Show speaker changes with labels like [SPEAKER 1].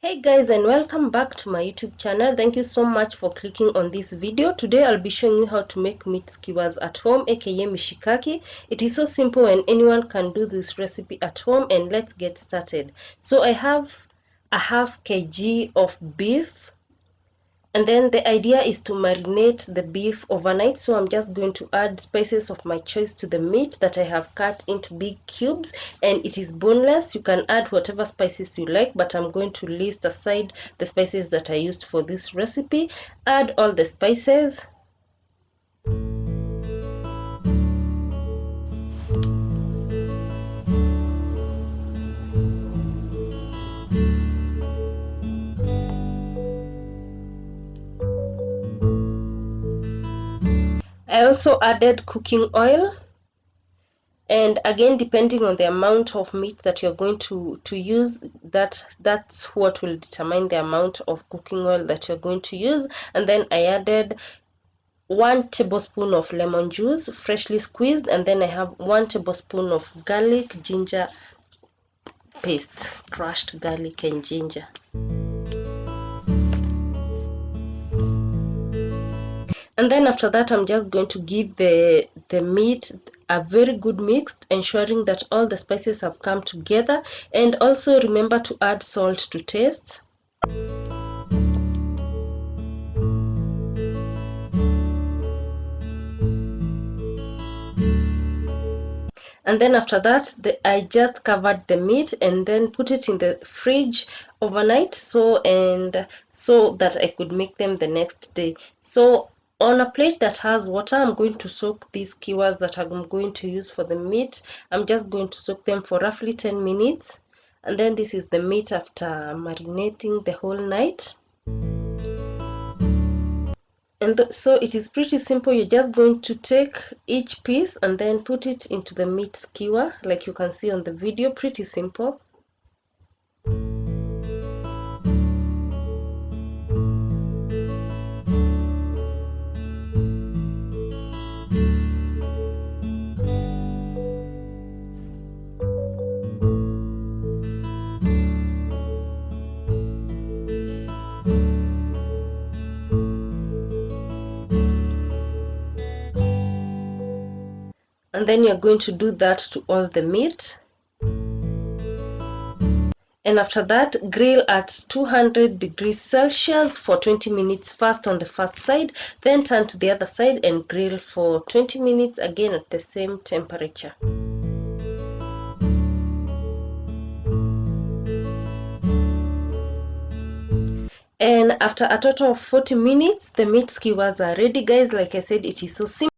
[SPEAKER 1] Hey guys, and welcome back to my YouTube channel. Thank you so much for clicking on this video. Today I'll be showing you how to make meat skewers at home, aka mishikaki. It is so simple and anyone can do this recipe at home, and let's get started. So I have a half kg of beef, and then the idea is to marinate the beef overnight. So I'm just going to add spices of my choice to the meat that I have cut into big cubes, and it is boneless. You can add whatever spices you like, but I'm going to list aside the spices that I used for this recipe. Add all the spices. I also added cooking oil, and again, depending on the amount of meat that you're going to use, that's what will determine the amount of cooking oil that you're going to use. And then I added 1 tablespoon of lemon juice, freshly squeezed, and then I have 1 tablespoon of garlic ginger paste, crushed garlic and ginger. And then after that, I'm just going to give the meat a very good mix, ensuring that all the spices have come together. And also remember to add salt to taste. And then after that, I just covered the meat and then put it in the fridge overnight, so that I could make them the next day. So on a plate that has water, I'm going to soak these skewers that I'm going to use for the meat. I'm just going to soak them for roughly 10 minutes. And then this is the meat after marinating the whole night. And so it is pretty simple. You're just going to take each piece and then put it into the meat skewer, like you can see on the video. Pretty simple. And then you're going to do that to all the meat. And after that, grill at 200 degrees Celsius for 20 minutes, first on the first side, then turn to the other side and grill for 20 minutes again at the same temperature. And after a total of 40 minutes, the meat skewers are ready, guys. Like I said, it is so simple.